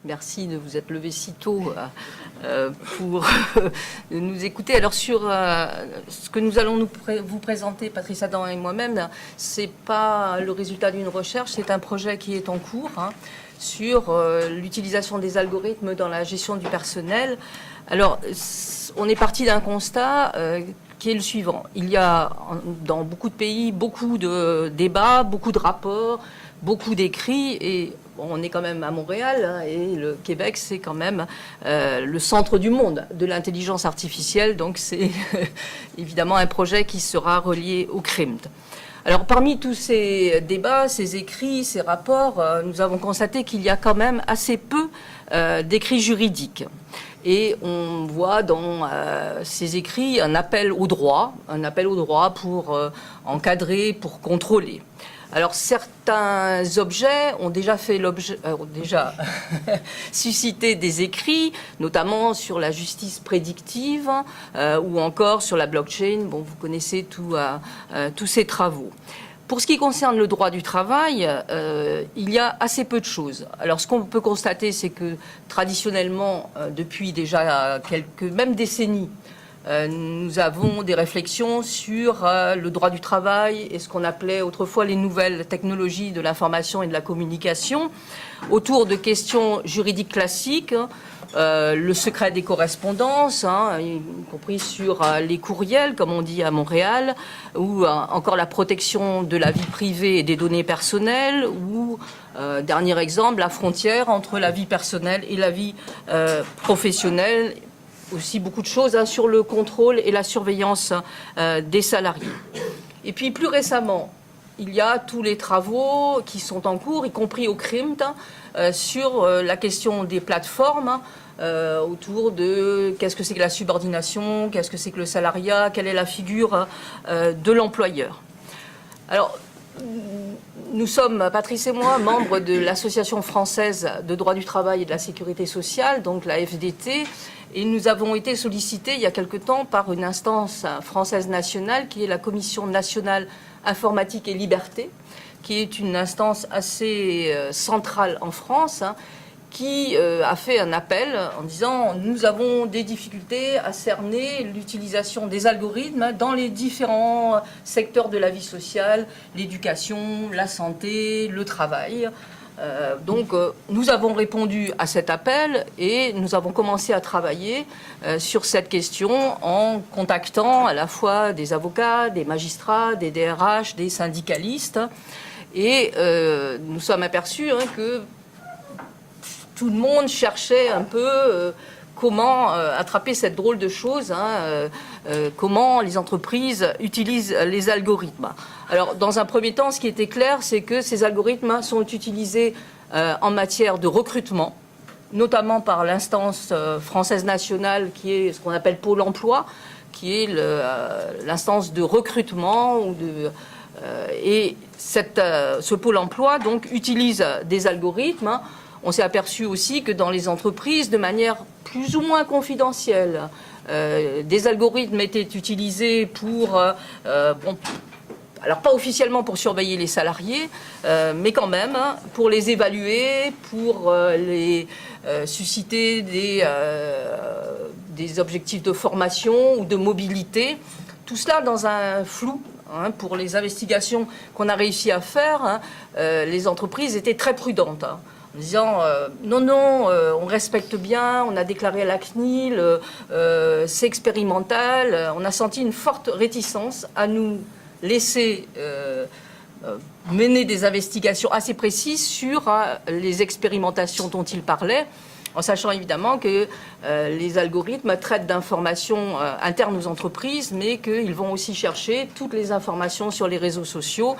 Merci de vous être levé si tôt pour nous écouter. Alors sur ce que nous allons vous présenter, Patrice Adam et moi-même, c'est pas le résultat d'une recherche, c'est un projet qui est en cours sur l'utilisation des algorithmes dans la gestion du personnel. Alors on est parti d'un constat qui est le suivant. Il y a dans beaucoup de pays beaucoup de débats, beaucoup de rapports, beaucoup d'écrits et bon, on est quand même à Montréal et le Québec, c'est quand même le centre du monde de l'intelligence artificielle. Donc, c'est évidemment un projet qui sera relié au CRIMT. Alors, parmi tous ces débats, ces écrits, ces rapports, nous avons constaté qu'il y a quand même assez peu d'écrits juridiques. Et on voit dans ces écrits un appel au droit pour encadrer, pour contrôler. Alors certains objets ont déjà suscité des écrits, notamment sur la justice prédictive ou encore sur la blockchain. Bon, vous connaissez tous ces travaux. Pour ce qui concerne le droit du travail, il y a assez peu de choses. Alors ce qu'on peut constater, c'est que traditionnellement, depuis déjà même décennies, nous avons des réflexions sur le droit du travail et ce qu'on appelait autrefois les nouvelles technologies de l'information et de la communication, autour de questions juridiques classiques, le secret des correspondances, y compris sur les courriels, comme on dit à Montréal, ou encore la protection de la vie privée et des données personnelles, ou, dernier exemple, la frontière entre la vie personnelle et la vie professionnelle. Aussi beaucoup de choses sur le contrôle et la surveillance des salariés. Et puis plus récemment, il y a tous les travaux qui sont en cours, y compris au CRIMT, sur la question des plateformes, autour de qu'est-ce que c'est que la subordination, qu'est-ce que c'est que le salariat, quelle est la figure de l'employeur. Alors, nous sommes, Patrice et moi, membres de l'Association française de droit du travail et de la sécurité sociale, donc la FDT, et nous avons été sollicités il y a quelque temps par une instance française nationale qui est la Commission nationale informatique et liberté, qui est une instance assez centrale en France, qui a fait un appel en disant « Nous avons des difficultés à cerner l'utilisation des algorithmes dans les différents secteurs de la vie sociale, l'éducation, la santé, le travail ». Donc nous avons répondu à cet appel et nous avons commencé à travailler sur cette question en contactant à la fois des avocats, des magistrats, des DRH, des syndicalistes. Et nous sommes aperçus que tout le monde cherchait un peu comment attraper cette drôle de chose, comment les entreprises utilisent les algorithmes. Alors, dans un premier temps, ce qui était clair, c'est que ces algorithmes sont utilisés en matière de recrutement, notamment par l'instance française nationale qui est ce qu'on appelle Pôle emploi, qui est l'instance de recrutement et ce Pôle emploi donc utilise des algorithmes. On s'est aperçu aussi que dans les entreprises, de manière plus ou moins confidentielle, des algorithmes étaient utilisés pour, alors pas officiellement pour surveiller les salariés, mais quand même pour les évaluer, pour les susciter des objectifs de formation ou de mobilité. Tout cela dans un flou. Pour les investigations qu'on a réussi à faire, les entreprises étaient très prudentes. En disant non, on respecte bien, on a déclaré à la CNIL, c'est expérimental. On a senti une forte réticence à nous laisser mener des investigations assez précises sur les expérimentations dont il parlait, en sachant évidemment que les algorithmes traitent d'informations internes aux entreprises, mais qu'ils vont aussi chercher toutes les informations sur les réseaux sociaux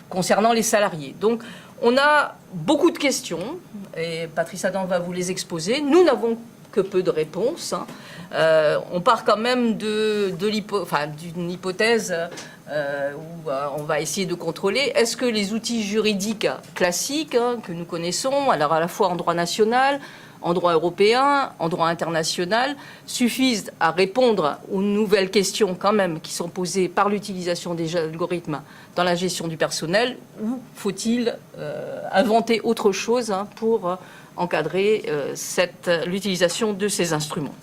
concernant les salariés. Donc, on a beaucoup de questions, et Patrice Adam va vous les exposer. Nous n'avons que peu de réponses. On part quand même d'une hypothèse où on va essayer de contrôler. Est-ce que les outils juridiques classiques que nous connaissons, alors à la fois en droit national, en droit européen, en droit international, suffisent à répondre aux nouvelles questions quand même qui sont posées par l'utilisation des algorithmes dans la gestion du personnel, ou faut-il inventer autre chose pour encadrer l'utilisation de ces instruments?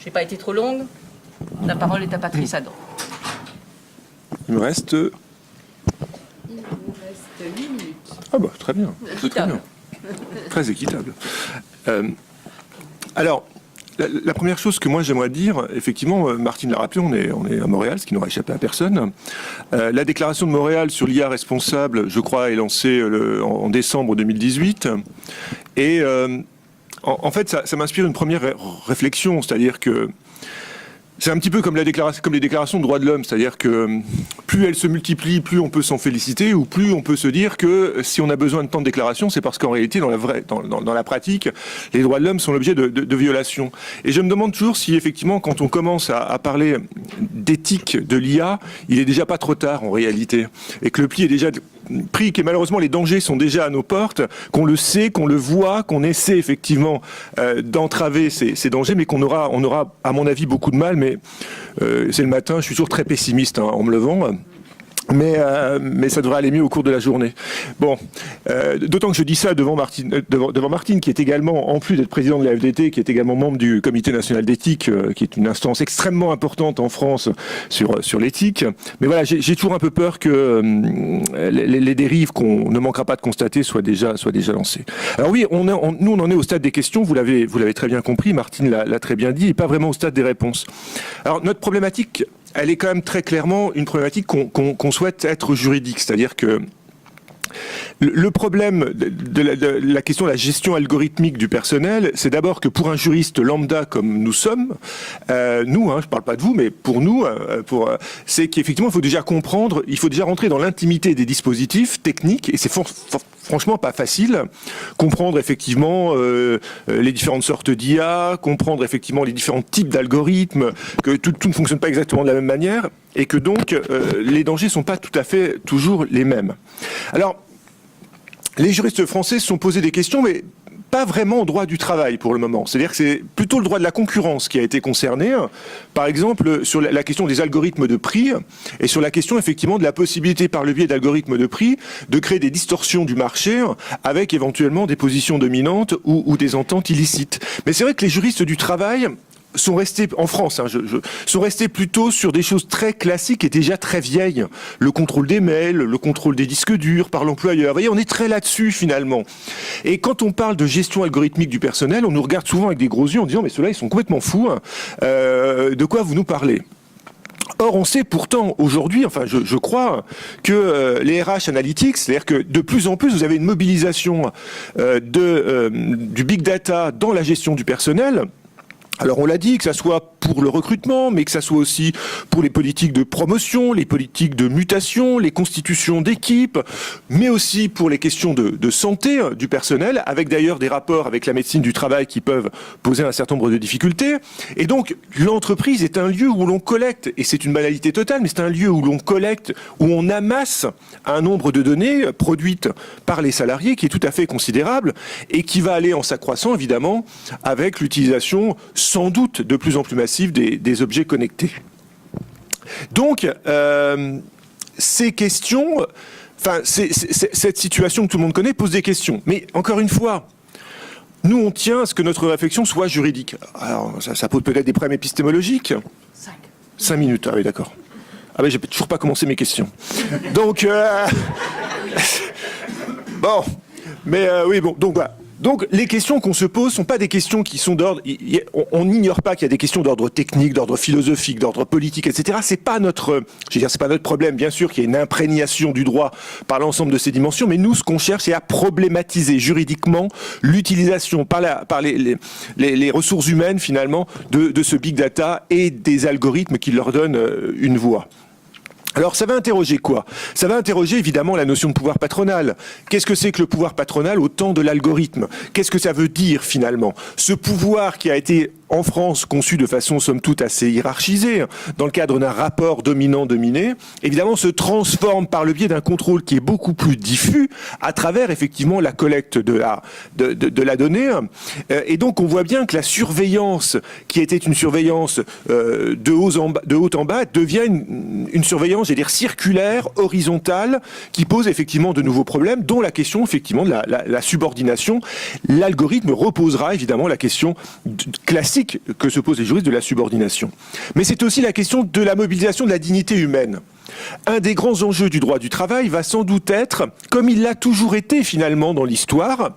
Je n'ai pas été trop longue. La parole est à Patrice Adam. Il me reste 8 minutes. Ah bah très bien. C'est très bien. Très équitable. Alors, la première chose que moi j'aimerais dire, effectivement, Martine l'a rappelé, on est à Montréal, ce qui n'aura échappé à personne. La déclaration de Montréal sur l'IA responsable, je crois, est lancée en décembre 2018. Et en fait, ça m'inspire une première réflexion, c'est-à-dire que c'est un petit peu comme les déclarations de droits de l'homme, c'est-à-dire que plus elles se multiplient, plus on peut s'en féliciter, ou plus on peut se dire que si on a besoin de tant de déclarations, c'est parce qu'en réalité, dans la pratique, les droits de l'homme sont l'objet de violations. Et je me demande toujours si effectivement, quand on commence à parler d'éthique de l'IA, il est déjà pas trop tard en réalité, et que le pli est déjà pris, que malheureusement les dangers sont déjà à nos portes, qu'on le sait, qu'on le voit, qu'on essaie effectivement d'entraver ces dangers, mais on aura à mon avis beaucoup de mal, mais c'est le matin, je suis toujours très pessimiste en me levant. Mais ça devrait aller mieux au cours de la journée. Bon, d'autant que je dis ça devant Martine, qui est également, en plus d'être président de la FDT, qui est également membre du Comité national d'éthique, qui est une instance extrêmement importante en France sur l'éthique. Mais voilà, j'ai toujours un peu peur que les dérives qu'on ne manquera pas de constater soient déjà lancées. Alors oui, nous on en est au stade des questions. Vous l'avez très bien compris. Martine l'a très bien dit, et pas vraiment au stade des réponses. Alors notre problématique, elle est quand même très clairement une problématique qu'on souhaite être juridique. C'est-à-dire que le problème de la question de la gestion algorithmique du personnel, c'est d'abord que pour un juriste lambda comme nous sommes, je ne parle pas de vous, mais pour nous, c'est qu'effectivement, il faut déjà comprendre, il faut déjà rentrer dans l'intimité des dispositifs techniques, et c'est franchement pas facile. Comprendre effectivement les différentes sortes d'IA, comprendre effectivement les différents types d'algorithmes, que tout ne fonctionne pas exactement de la même manière, et que donc les dangers sont pas tout à fait toujours les mêmes. Alors, les juristes français se sont posés des questions, mais pas vraiment au droit du travail pour le moment. C'est-à-dire que c'est plutôt le droit de la concurrence qui a été concerné. Par exemple, sur la question des algorithmes de prix et sur la question effectivement de la possibilité par le biais d'algorithmes de prix de créer des distorsions du marché avec éventuellement des positions dominantes ou des ententes illicites. Mais c'est vrai que les juristes du travail sont restés, en France, sont restés plutôt sur des choses très classiques et déjà très vieilles. Le contrôle des mails, le contrôle des disques durs par l'employeur. Vous voyez, on est très là-dessus finalement. Et quand on parle de gestion algorithmique du personnel, on nous regarde souvent avec des gros yeux en disant « mais ceux-là, ils sont complètement fous. De quoi vous nous parlez ?» Or, on sait pourtant aujourd'hui, enfin je crois, que les RH Analytics, c'est-à-dire que de plus en plus, vous avez une mobilisation du big data dans la gestion du personnel. Alors on l'a dit, que ça soit pour le recrutement, mais que ça soit aussi pour les politiques de promotion, les politiques de mutation, les constitutions d'équipes, mais aussi pour les questions de santé du personnel, avec d'ailleurs des rapports avec la médecine du travail qui peuvent poser un certain nombre de difficultés. Et donc l'entreprise est un lieu où l'on collecte, et c'est une banalité totale, mais c'est un lieu où l'on collecte, où on amasse un nombre de données produites par les salariés qui est tout à fait considérable et qui va aller en s'accroissant évidemment avec l'utilisation sans doute de plus en plus massive des objets connectés. Donc, ces questions, enfin, cette situation que tout le monde connaît pose des questions. Mais encore une fois, nous, on tient à ce que notre réflexion soit juridique. Alors, ça pose peut-être des problèmes épistémologiques. 5 minutes, ah oui, d'accord. Ah oui, j'ai toujours pas commencé mes questions. Donc, bon, mais oui, bon, donc voilà. Donc les questions qu'on se pose ne sont pas des questions qui sont d'ordre... On n'ignore pas qu'il y a des questions d'ordre technique, d'ordre philosophique, d'ordre politique, etc. C'est pas notre problème. Bien sûr qu'il y a une imprégnation du droit par l'ensemble de ces dimensions, mais nous, ce qu'on cherche, c'est à problématiser juridiquement l'utilisation par les ressources humaines, finalement, de ce big data et des algorithmes qui leur donnent une voix. Alors ça va interroger quoi? Ça va interroger évidemment la notion de pouvoir patronal. Qu'est-ce que c'est que le pouvoir patronal au temps de l'algorithme? Qu'est-ce que ça veut dire finalement? Ce pouvoir qui a été en France conçu de façon somme toute assez hiérarchisée, dans le cadre d'un rapport dominant-dominé, évidemment se transforme par le biais d'un contrôle qui est beaucoup plus diffus à travers effectivement la collecte de la donnée. Et donc on voit bien que la surveillance, qui était une surveillance de haut en bas, devient une surveillance, j'allais dire, circulaire, horizontale, qui pose effectivement de nouveaux problèmes, dont la question effectivement de la subordination. L'algorithme reposera évidemment la question classique que se posent les juristes de la subordination. Mais c'est aussi la question de la mobilisation de la dignité humaine. Un des grands enjeux du droit du travail va sans doute être, comme il l'a toujours été finalement dans l'histoire,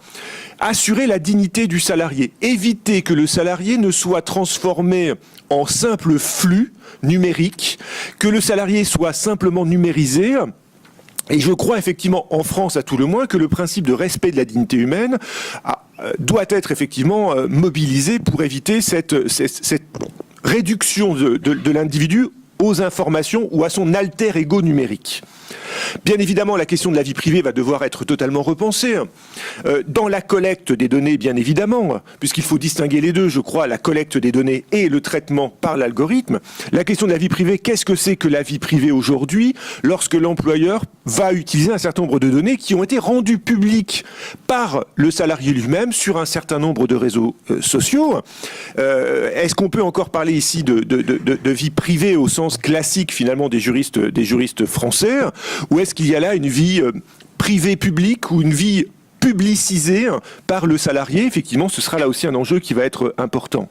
assurer la dignité du salarié, éviter que le salarié ne soit transformé en simple flux numérique, que le salarié soit simplement numérisé. Et je crois effectivement, en France à tout le moins, que le principe de respect de la dignité humaine doit être effectivement mobilisé pour éviter cette réduction de l'individu aux informations ou à son alter ego numérique. Bien évidemment, la question de la vie privée va devoir être totalement repensée. Dans la collecte des données, bien évidemment, puisqu'il faut distinguer les deux, je crois, la collecte des données et le traitement par l'algorithme. La question de la vie privée, qu'est-ce que c'est que la vie privée aujourd'hui lorsque l'employeur va utiliser un certain nombre de données qui ont été rendues publiques par le salarié lui-même sur un certain nombre de réseaux sociaux. Est-ce qu'on peut encore parler ici de vie privée au sens classique finalement des juristes français, ou est-ce qu'il y a là une vie privée publique ou une vie publicisée par le salarié? Effectivement, ce sera là aussi un enjeu qui va être important.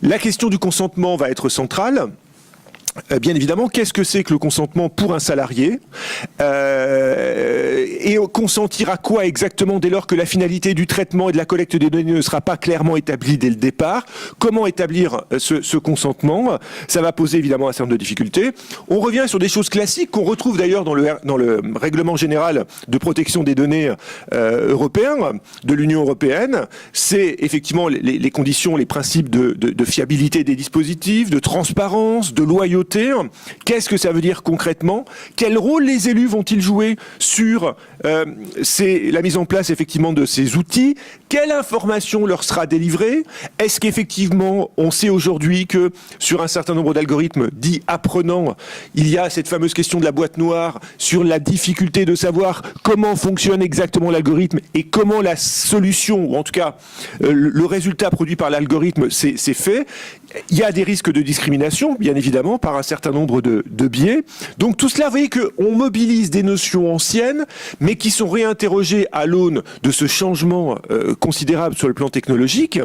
La question du consentement va être centrale. Bien évidemment, qu'est-ce que c'est que le consentement pour un salarié et consentir à quoi exactement dès lors que la finalité du traitement et de la collecte des données ne sera pas clairement établie dès le départ? Comment établir ce consentement? Ça va poser évidemment un certain nombre de difficultés. On revient sur des choses classiques qu'on retrouve d'ailleurs dans le règlement général de protection des données européen, de l'Union européenne. C'est effectivement les conditions, les principes de fiabilité des dispositifs, de transparence, de loyauté. Qu'est-ce que ça veut dire concrètement? Quel rôle les élus vont-ils jouer sur la mise en place effectivement de ces outils? Quelle information leur sera délivrée? Est-ce qu'effectivement on sait aujourd'hui que sur un certain nombre d'algorithmes dits apprenants, il y a cette fameuse question de la boîte noire sur la difficulté de savoir comment fonctionne exactement l'algorithme et comment la solution, ou en tout cas le résultat produit par l'algorithme c'est fait? Il y a des risques de discrimination, bien évidemment, par un certain nombre de biais. Donc tout cela, vous voyez qu'on mobilise des notions anciennes, mais qui sont réinterrogées à l'aune de ce changement considérable sur le plan technologique.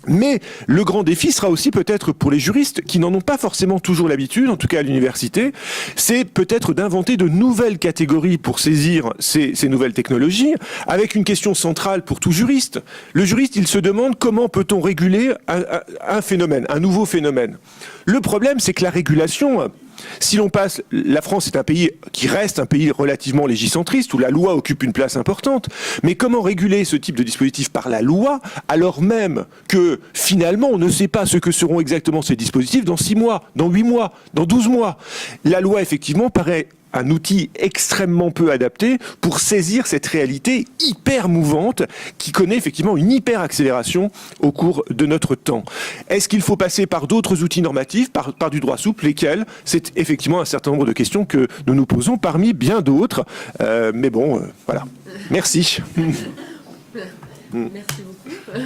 Mais le grand défi sera aussi peut-être pour les juristes qui n'en ont pas forcément toujours l'habitude, en tout cas à l'université, c'est peut-être d'inventer de nouvelles catégories pour saisir ces nouvelles technologies, avec une question centrale pour tout juriste. Le juriste, il se demande comment peut-on réguler un phénomène, un nouveau phénomène. Le problème, c'est que la régulation... Si l'on passe, la France est un pays qui reste un pays relativement légicentriste, où la loi occupe une place importante. Mais comment réguler ce type de dispositif par la loi, alors même que finalement on ne sait pas ce que seront exactement ces dispositifs dans 6 mois, dans 8 mois, dans 12 mois? La loi, effectivement, paraît un outil extrêmement peu adapté pour saisir cette réalité hyper mouvante qui connaît effectivement une hyper accélération au cours de notre temps. Est-ce qu'il faut passer par d'autres outils normatifs, par du droit souple, lesquels? C'est effectivement un certain nombre de questions que nous nous posons parmi bien d'autres. Mais bon, voilà. Merci. Merci beaucoup.